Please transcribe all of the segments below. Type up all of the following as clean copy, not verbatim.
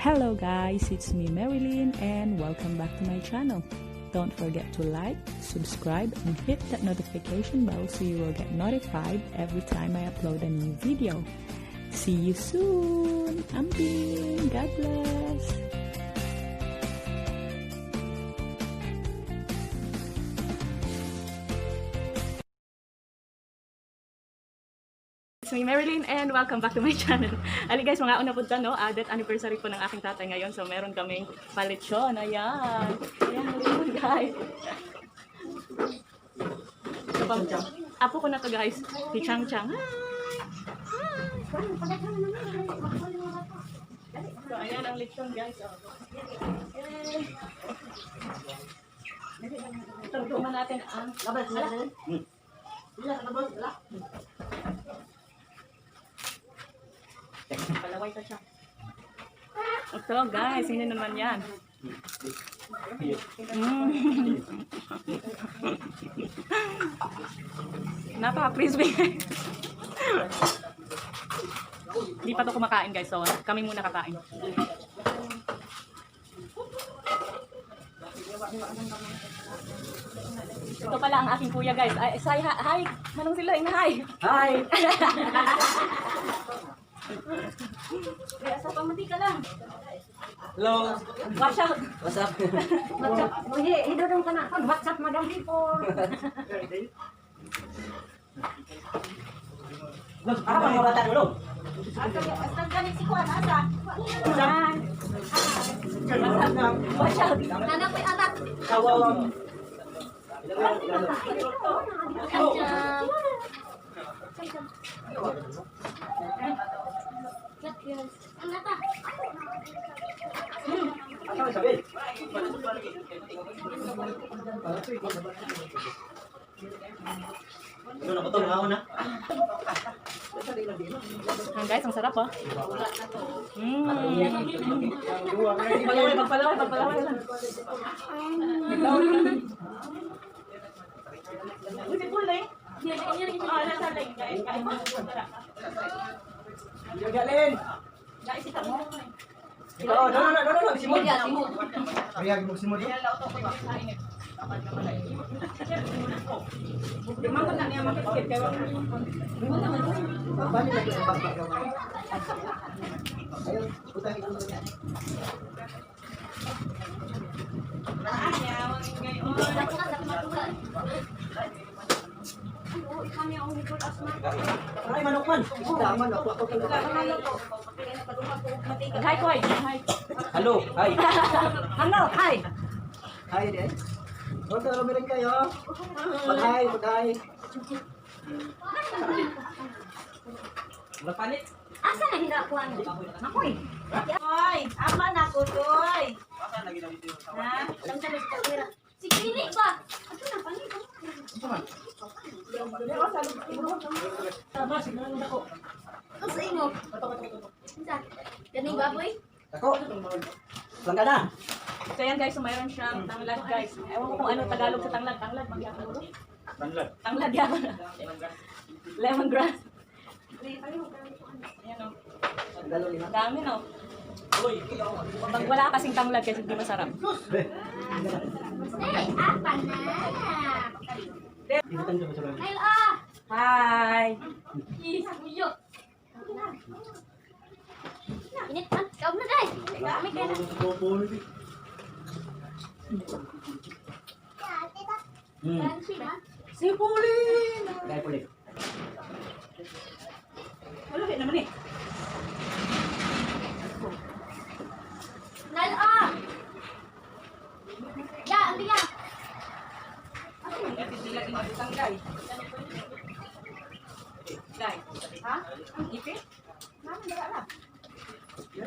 Hello guys, it's me Marilyn and welcome back to my channel. Don't forget to like, subscribe and hit that notification bell so you will get notified every time I upload a new video. See you soon! Ambing! God bless! It's me Marilyn and welcome back to my channel. Ali guys, mga una po dyan, no? Death anniversary po ng aking tatay ngayon. So meron kaming palitsyon. Ayan. Ayan, halika guys. So, apo ko na to guys. Si Chang Chang. So ayan ang lechon guys. Tugtuman natin ang labas natin. Palaway ka siya. Ito guys, hindi naman yan. Napaka-crispy. Hindi pa to kumakain guys, so kami muna kakain. Ito pala ang aking kuya guys. Ay, say hi. Manong sila, hi. Hi! Kaya sa pamati ka lang. Hello! Watch out. What's up? Watch out. Hidodong ka na. What's up, Madam People? Ano bang mga bata dulu? Hasta galing si Juan, asa? Yan. Watch out. Nanak may anak. Kawawa. Ang nata. Ano sabi? Ano na potong ako na? Guys, ang sarap Pagpalaway, pagpalaway, pagpalaway lang. Uy, pulay. Nasa line, guys. Galin! Guys, ito mo. Ikaw, no, simod. Simod. Kaya magsimod. Mangon na niya makikit kayo. Bali lagi sa pagkagawa. Ayun, utang ito na. Ay, manok man. Manok. Hi, Koy. Hi. Hello, hi. Hello, hi. Hi din. Huwag na rumirin kayo. Pag-hi. Mapalit. Asa na hinakuan? Makoy. Hoy, ama na ko toy. Ha? Si Kini ba? Ato na panig. Ang sa imo. Ganing baboy? Ako. Langga na. So yan guys, so mayroon siyang tanglad guys. Ewan ko kung ano Tagalog sa tanglad. Tanglad, magyapon mo. Tanglad yapon. Lemongrass. Ayan o. Ang dami no. Pag wala kasing tanglad kasi hindi masarap. Ay, apa na? Ay, Hi! Iyo. Init man. Kaum na guys. Kami kaya na. Fancy na. Sipulin! Kaya pulit. Wala rin naman eh. Nal Ya, andi ya. Guys. Ha? Ang ipit? Naman wala lang.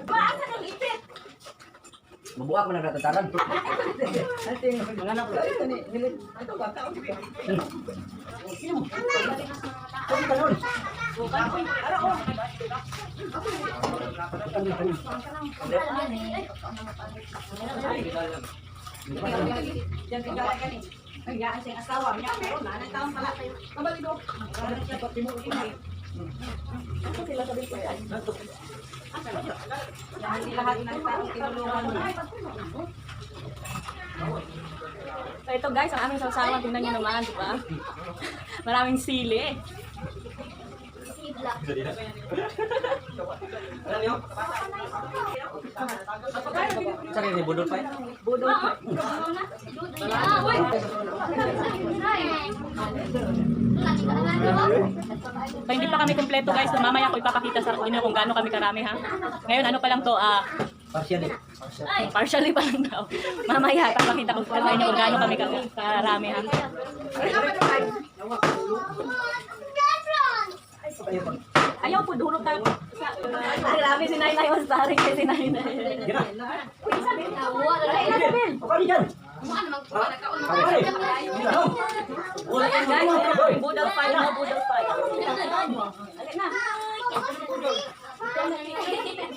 Paasa ng ipit. Mabuak mo na natataran. Ate, mga anak ko. Ito ni, hilit. Ito ba? Tao. Sino mo? Ito ka nun. Diyan tinggalan ka ni. Ay, yaan siyang asawa. Pero nanay taon pala tayo. Kabalido. Ano siya pag timuin. Ano sila sabi ko yan? Hindi lahat ng tao tinulungan mo. So ito guys, ang aming sausawan, tingnan nyo naman, di ba? Maraming sili. Sarili budol pa. Budol. So, hindi pa kami kumpleto guys. So, mamaya ko ipapakita sa inyo kung gaano kami karami ha. Ngayon ano pa lang to, Partially. partially pa lang daw. Mamaya papakita ko sa inyo kung gaano kami karami ha. Ayaw po, dulog tayo. Marami si Nainay o starring kay si Nainay. Okay dyan. Guys, budal fight na, budal fight. Alin na.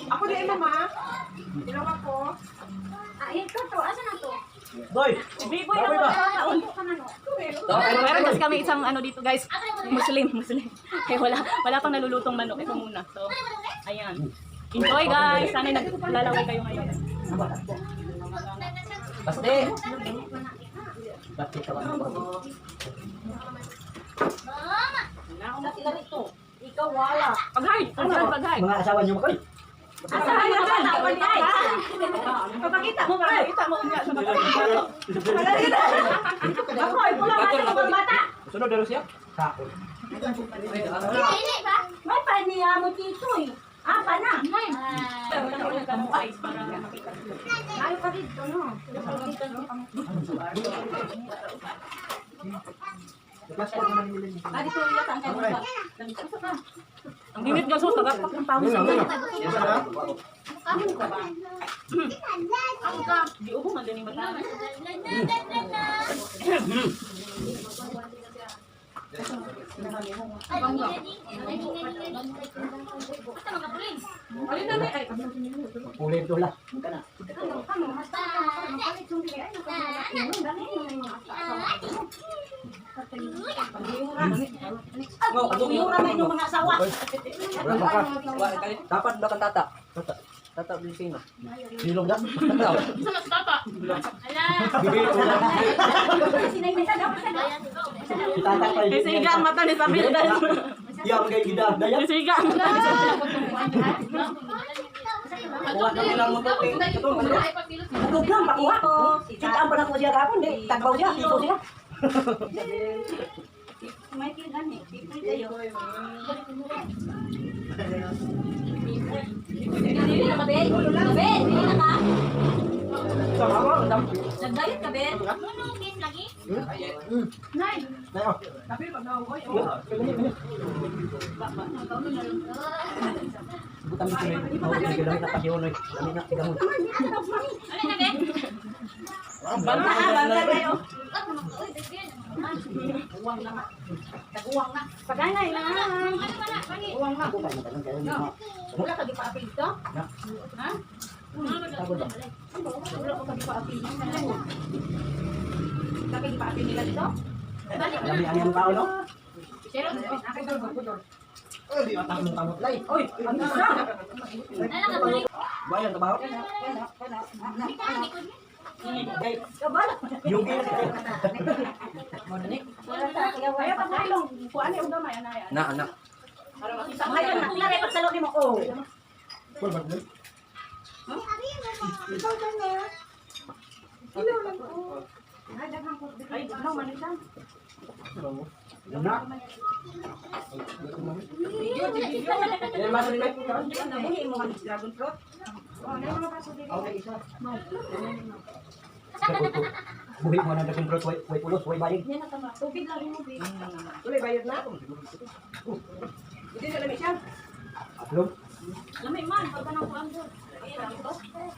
Ako din, mama. Tinawa ko. Ito to, asa na to? Boy. Biboy na meron kasi kami isang ano dito guys, Muslim. Kaya wala pang nalulutong manok. Ito muna. So, ayan. Enjoy guys. Sana'y naglalaway kayo ngayon. Basti. Basti ka ba? Ikaw wala. Pag-hard. Pag-hard. Mga asawa niyo ba? Asahan na ba? Napantay. Papakita mo ba? Kita mo nga sa mga Ako, ay pula mata ko mga bata. Sunod daro siya? Sakol. Hindi ba? May pa niya mo dito eh. Apa na? Ayaw ka dito, no? Dito yata ang kayo. ang init nga so, tagapak ng pawis. Di ubo man din yung bata. Alin na ba? Ulit dola. Mura na yung mga asawa. Dapat ba kang tata? Tata Pilipino. Silong na? Tata. Isa na tata. Sinay na dapat na. Si tata pa yun. Isiga ang mata ni Sabil guys. Yang kay gida. Daya. Isiga. Kuha kami lang mo to. Huwag lang, pakuha ko. Sitaan pa na ko siya kapon. Tagbaw siya, ito siya. May kilan eh. Ipit kayo. Hindi na ka, Ben? Ben, hindi na ka? Nagdayat ka, Ben? Lagi? Nay. Dayo. Bukan mo sila. Mawag na gamit na pasyon. Dami na tigamon. Alin na, Ben? Bangga kayo. Uwang na. Taguwang na. Pagana, ilangan. Ano ba na? Pagi. Uwang na. Bukan mo tanong kayo. Wala ka di pa apil dito? Na. Ha? Tabo ba? Wala ka di pa apil dito? Kaka di pa apil nila dito? Dami ang tao no? Pero, akin doon, doon. Tamot lay. Oy, ang isa. Ano ka, Puli? Bayan trabaho. Kabala. Yung gila. Kaya pa tayo. Kuan yung gamay, anay. Na anak. Ngayon, nakulari pag sa loob mo. Oh. Pul ba din? Ay, ano man ito? Na. Yan ba din? Nabuhi mo ang dragon fruit. Okay, isa. Buhi mo na dating bro, way pulos, way bayig. Tubig lang mo, babe. Tuloy bayad na. Hindi na lamig siya. Atlog. Lamig man, pagka nang kuang doon.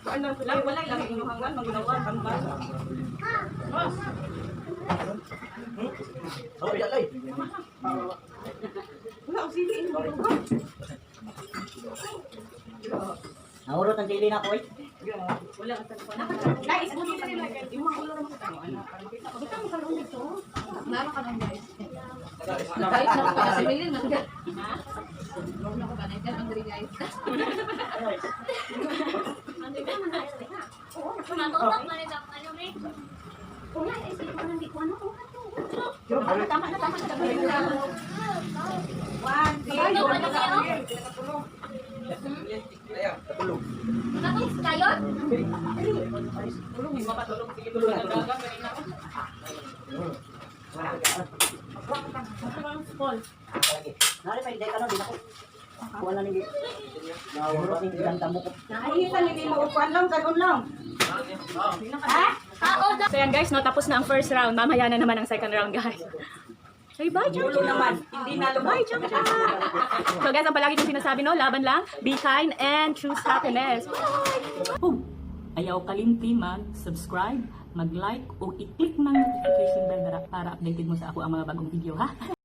Kuan lang, wala lang inuhangan, magunawan, kamba. Oh, ya lay. Wala, ang sili, inuhangan. Naurot ang sili na ko eh. Wala ka sa guys, ano ka nila? Yung mga ulo naman sa tanong, ano? Para makita ko. Basta mo ka lang dito. Nara ka lang, guys. Guys, ako ka sa milin. Matutok man ito. Ano, May? Kuya, isip ko lang di ko ano. Tama na. One, Ano ba na kayo? Tapos kayo? Tulong, makatulog. Sige, tulog na dagat. Nari pa hindi ka no, di ako. Wala nang nawala ning ganda mo ko. Nakikita ni mo upuan lang, ganun lang. So yan guys, no, tapos na ang first round. Mamaya na naman ang second round, guys. Say bye, Chang Ulo naman, hindi na Bye, Chang So guys, ang palagi kong sinasabi, no, laban lang, be kind and choose happiness. Bye! Ayaw kalimti mag-subscribe, mag-like, o i-click ng notification bell para updated mo sa ako ang mga bagong video, ha?